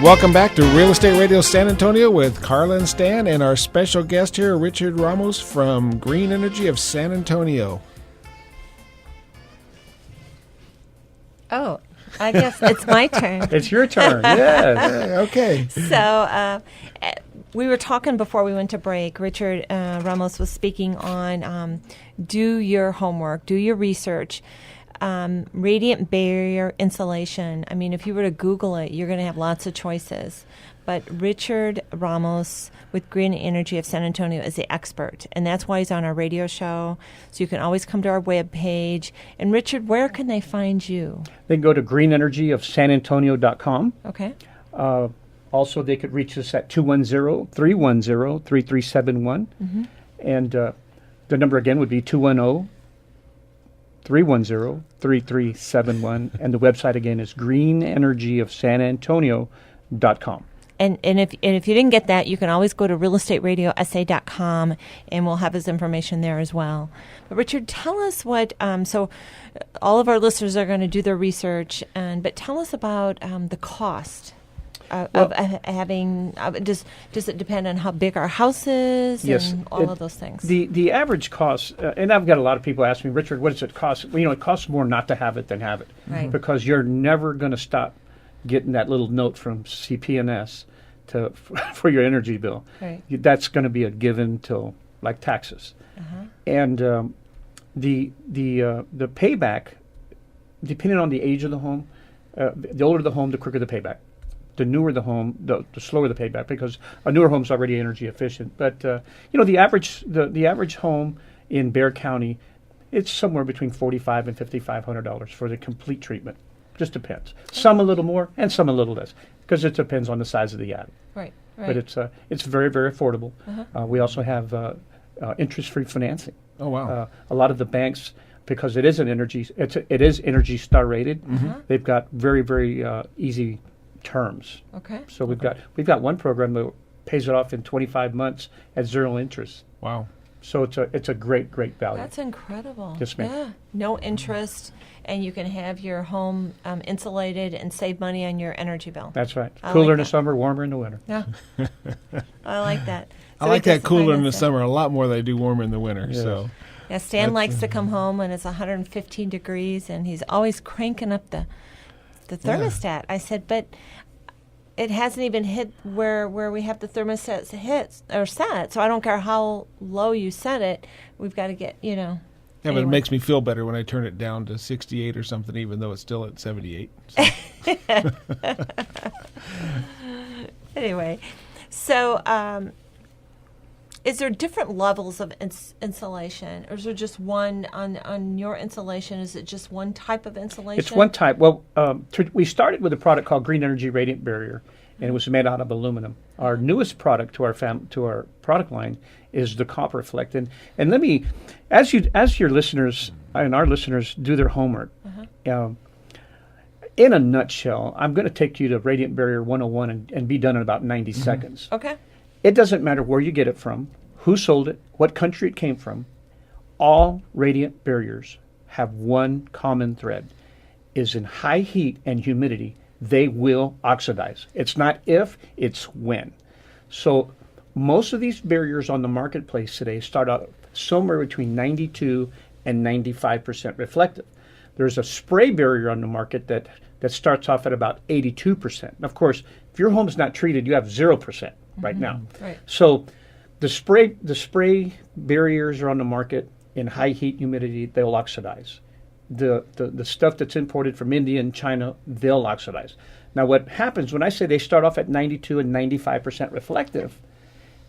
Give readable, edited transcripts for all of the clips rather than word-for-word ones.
Welcome back to Real Estate Radio San Antonio with Carla and Stan and our special guest here, Richard Ramos from Green Energy of San Antonio. Oh, I guess it's my turn. It's your turn, yes. Okay. So we were talking before we went to break. Richard Ramos was speaking on do your homework, do your research. Radiant barrier insulation. I mean, if you were to Google it, you're going to have lots of choices. But Richard Ramos with Green Energy of San Antonio is the expert, and that's why he's on our radio show. So you can always come to our webpage. And Richard, where can they find you? They can go to greenenergyofsanantonio.com. Okay. Also, they could reach us at 210-310-3371. Mm-hmm. And the number again would be 210-310-3371. And the website again is greenenergyofsanantonio.com. And if you didn't get that, you can always go to realestateradiosa.com, and we'll have his information there as well. But Richard, tell us what. So, all of our listeners are going to do their research, but tell us about the cost of having. Does it depend on how big our house is? Yes, and all of those things. The average cost, and I've got a lot of people ask me, Richard, what does it cost? Well, it costs more not to have it than have it, right? Because you're never going to stop getting that little note from CP&S for your energy bill. Right. That's going to be a given till like taxes. Uh-huh. And the payback, depending on the age of the home, the older the home, the quicker the payback. The newer the home, the slower the payback, because a newer home's already energy efficient. But the average home in Bexar County, it's somewhere between $4,500 and $5,500 for the complete treatment. Just depends. Some a little more and some a little less, because it depends on the size of the attic. Right. But it's very, very affordable. Uh-huh. We also have interest-free financing. Oh, wow. A lot of the banks, because it is Energy Star rated. Mm-hmm. They've got very, very easy terms. Okay. So we've got one program that pays it off in 25 months at zero interest. Wow. So it's a great value. That's incredible. Yes, ma'am. Yeah. No interest, and you can have your home insulated and save money on your energy bill. That's right. I Cooler like in the that. summer, warmer in the winter. Yeah. I like that. I So like we that just cooler in the financed it. summer a lot more than I do warmer in the winter. Yes. So Yeah, Stan That's, likes to come home when it's 115 degrees, and he's always cranking up the thermostat. I said, but it hasn't even hit where we have the thermostats set. So I don't care how low you set it. We've got to get, yeah, but it makes me feel better when I turn it down to 68 or something, even though it's still at 78. So. Anyway, so is there different levels of insulation, or is there just one on your insulation? Is it just one type of insulation? It's one type. Well, we started with a product called Green Energy Radiant Barrier, and it was made out of aluminum. Our newest product to our product line is the Copper Reflect. And let me, as your listeners and our listeners do their homework, in a nutshell, I'm going to take you to Radiant Barrier 101 and be done in about 90 seconds. Okay. It doesn't matter where you get it from, who sold it, what country it came from. All radiant barriers have one common thread, is in high heat and humidity, they will oxidize. It's not if, it's when. So most of these barriers on the marketplace today start out somewhere between 92 and 95% reflective. There's a spray barrier on the market that starts off at about 82%. Of course, if your home is not treated, you have 0% right now. Right. So the spray barriers are on the market in high heat, humidity, they'll oxidize. The stuff that's imported from India and China, they'll oxidize. Now what happens when I say they start off at 92 and 95% reflective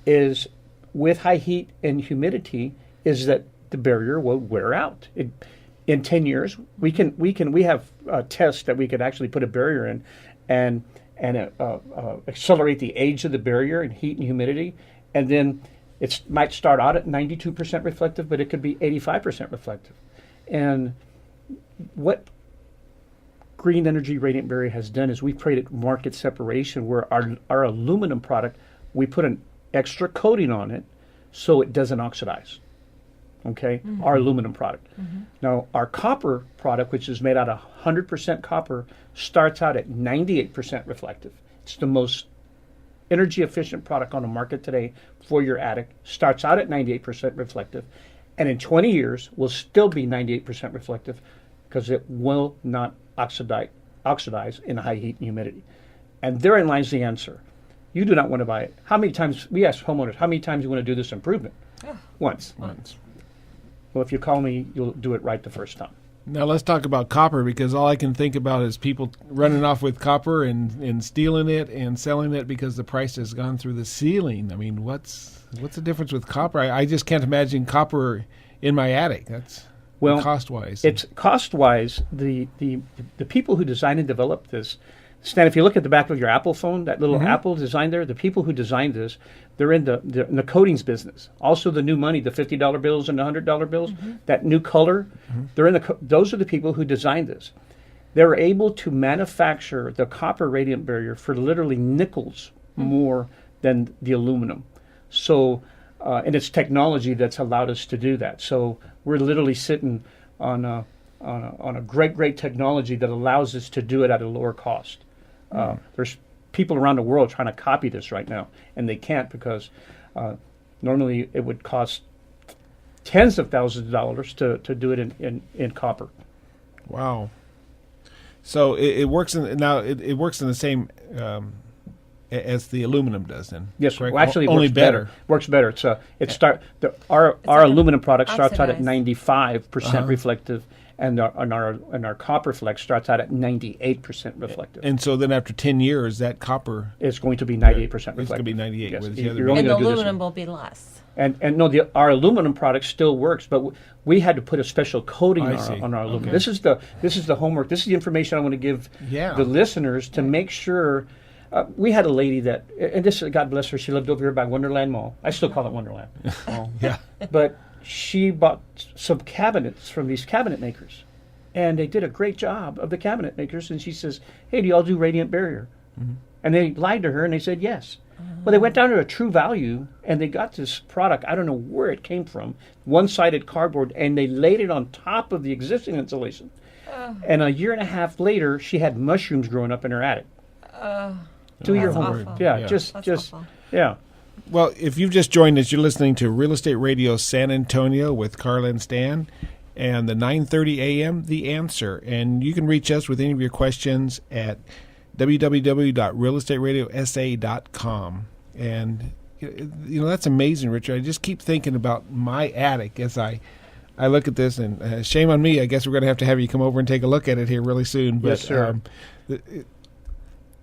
is with high heat and humidity is that the barrier will wear out. In 10 years, we have tests that we could actually put a barrier in and accelerate the age of the barrier in heat and humidity, and then it might start out at 92% reflective, but it could be 85% reflective. And what Green Energy Radiant Barrier has done is we've created market separation where our aluminum product, we put an extra coating on it so it doesn't oxidize. Okay, our aluminum product. Now, our copper product, which is made out of 100% copper, starts out at 98% reflective. It's the most energy efficient product on the market today for your attic. Starts out at 98% reflective, and in 20 years will still be 98% reflective because it will not oxidize in high heat and humidity. And therein lies the answer. You do not want to buy it. How many times, we ask homeowners, how many times you want to do this improvement? Once. Well, if you call me, you'll do it right the first time. Now let's talk about copper, because all I can think about is people running off with copper and stealing it and selling it because the price has gone through the ceiling. I mean, what's the difference with copper? I just can't imagine copper in my attic. That's cost-wise. It's cost-wise. The people who designed and developed this, Stan, if you look at the back of your Apple phone, that little Apple design there, the people who designed this, they're in the coatings business. Also the new money, the $50 bills and the $100 bills, that new color, they're in those are the people who designed this. They're able to manufacture the copper radiant barrier for literally nickels more than the aluminum. So, and it's technology that's allowed us to do that. So we're literally sitting on a great technology that allows us to do it at a lower cost. There's people around the world trying to copy this right now, and they can't because normally it would cost tens of thousands of dollars to do it in copper. Wow. So it works it works in the same as the aluminum does then. Yes, correct? well, actually, it only works better. Works better. Our aluminum product starts out at 95% reflective, and our copper flex starts out at 98% reflective. And so then after 10 years, that copper is going to be 98% reflective. It's going to be 98. Yes. Whereas the You're other only And the gonna do this aluminum one. will be less. And no, our aluminum product still works, but we had to put a special coating on our aluminum. Okay. This is the homework. This is the information I want to give Yeah. the listeners to make sure. We had a lady that, and this, God bless her, she lived over here by Wonderland Mall. I still call it Wonderland. Yeah. But she bought some cabinets from these cabinet makers, and they did a great job of the cabinet makers. And she says, "Hey, do y'all do radiant barrier?" And they lied to her, and they said yes. Well, they went down to a True Value, and they got this product. I don't know where it came from, one-sided cardboard, and they laid it on top of the existing insulation. And a year and a half later, she had mushrooms growing up in her attic. Do your That's homework. awful. Yeah, Yeah. just awful. yeah. Well, if you've just joined us, you're listening to Real Estate Radio San Antonio with Carla and Stan, and the 9:30 a.m. The Answer. And you can reach us with any of your questions at www.realestateradiosa.com. And that's amazing, Richard. I just keep thinking about my attic as I look at this, and shame on me. I guess we're going to have you come over and take a look at it here really soon. But, Yes, sir.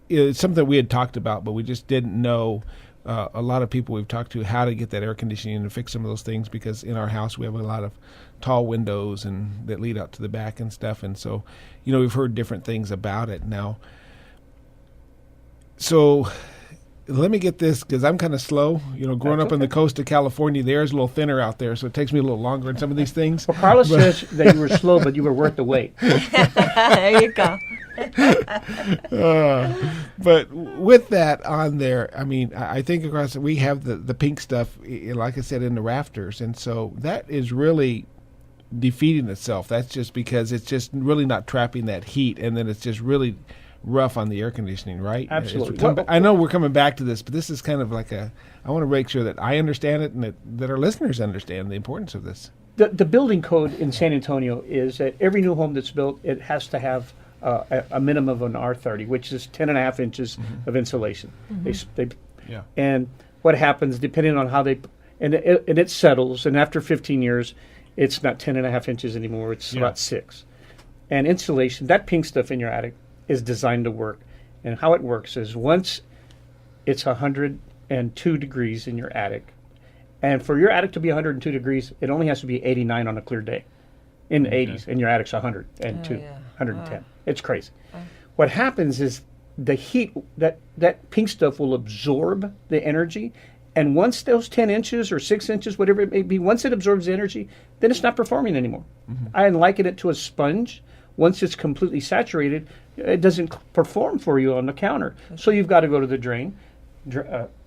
It's something that we had talked about, but we just didn't know. A lot of people we've talked to how to get that air conditioning and fix some of those things, because in our house we have a lot of tall windows and that lead out to the back and stuff. And so, we've heard different things about it now. So let me get this, because I'm kind of slow. Growing up on the coast of California, the air is a little thinner out there, so it takes me a little longer in some of these things. Well, Carla says that you were slow, but you were worth the wait. There you go. But with that on there, I mean, I think across we have the pink stuff, like I said, in the rafters, and so that is really defeating itself. That's just because it's just really not trapping that heat, and then it's just really rough on the air conditioning, right? Absolutely. I know we're coming back to this, but this is kind of like I want to make sure that I understand it and that our listeners understand the importance of this. The building code in San Antonio is that every new home that's built, it has to have a minimum of an R30, which is 10.5 inches of insulation. Yeah. And what happens, depending on how and it settles, and after 15 years, it's not 10.5 inches anymore, it's about 6. And insulation, that pink stuff in your attic, is designed to work. And how it works is once it's 102 degrees in your attic, and for your attic to be 102 degrees, it only has to be 89 on a clear day. In the 80s, and your attic's 102, 110. It's crazy. What happens is the heat, that pink stuff will absorb the energy, and once those 10 inches or 6 inches, whatever it may be, once it absorbs the energy, then it's not performing anymore. I liken it to a sponge. Once it's completely saturated, it doesn't perform for you on the counter. So you've got to go to the drain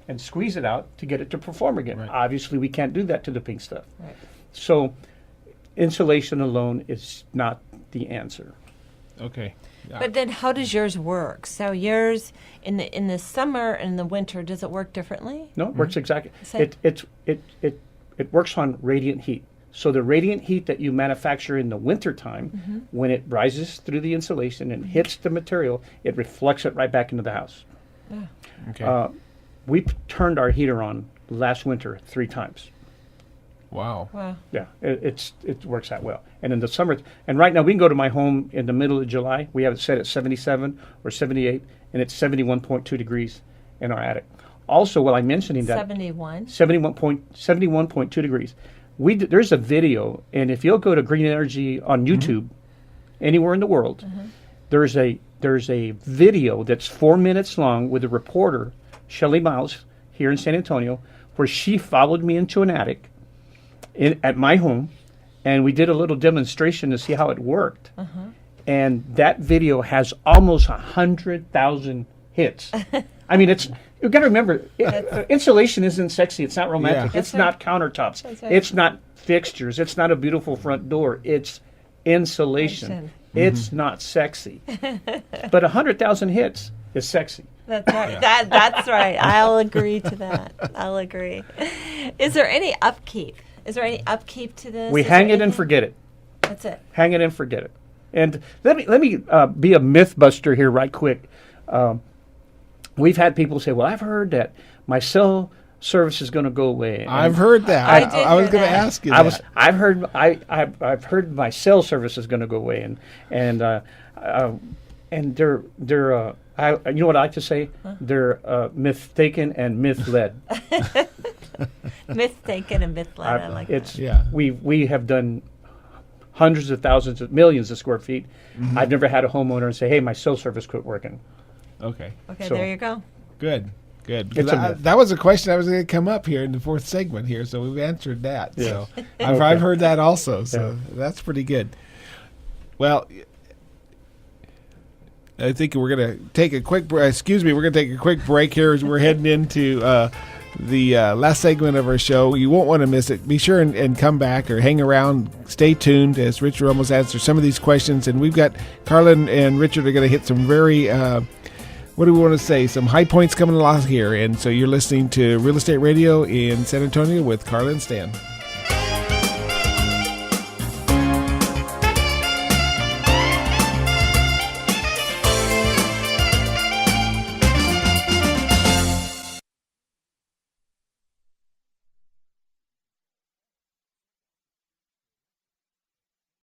and squeeze it out to get it to perform again. Right. Obviously, we can't do that to the pink stuff. Right. So insulation alone is not the answer. Okay. But then, how does yours work? So yours in the summer and the winter, does it work differently? No, it works exactly. Same. It works on radiant heat. So the radiant heat that you manufacture in the wintertime, when it rises through the insulation and hits the material, it reflects it right back into the house. Okay. We turned our heater on last winter 3 times. Wow. Wow. Yeah, it works that well. And in the summer, and right now we can go to my home in the middle of July. We have it set at 77 or 78, and it's 71.2 degrees in our attic. Also, while I'm mentioning that, 71. 71.2 degrees. There's a video, and if you'll go to Green Energy on YouTube, anywhere in the world, there's a video that's 4 minutes long with a reporter, Shelley Miles, here in San Antonio, where she followed me into an attic at my home, and we did a little demonstration to see how it worked. And that video has almost 100,000 hits. I mean, you've got to remember, insulation isn't sexy. It's not romantic. Yeah. It's not countertops. That's right. It's not fixtures. It's not a beautiful front door. It's insulation. It's not sexy. But 100,000 hits is sexy. That's right. That's right. I'll agree to that. I'll agree. Is there any upkeep? Is there any upkeep to this? We Is hang there it and anything? forget it. That's it. Hang it and forget it. And let me be a myth buster here right quick. We've had people say, well, I've heard that my cell service is going to go away. And I've heard that. I did I was hear going to that. ask you that. I've heard my cell service is going to go away, and they're you know what I like to say? They're mistaken and misled. Mistaken and misled. I like that. Yeah. We have done hundreds of thousands of millions of square feet. I've never had a homeowner say, hey, my cell service quit working. Okay. Okay, so- there you go. Good. Good. It's a That, myth. that was a question I was going to come up here in the 4th segment here, so we've answered that. Yeah. So I've heard that also, so that's pretty good. Well, I think we're going to take a quick we're going to take a quick break here as we're heading into the last segment of our show. You won't want to miss it. Be sure and come back or hang around. Stay tuned as Richard Ramos answers some of these questions. And we've got Carlin and Richard are going to hit some very, what do we want to say, some high points coming along here. And so you're listening to Real Estate Radio in San Antonio with Carlin and Stan.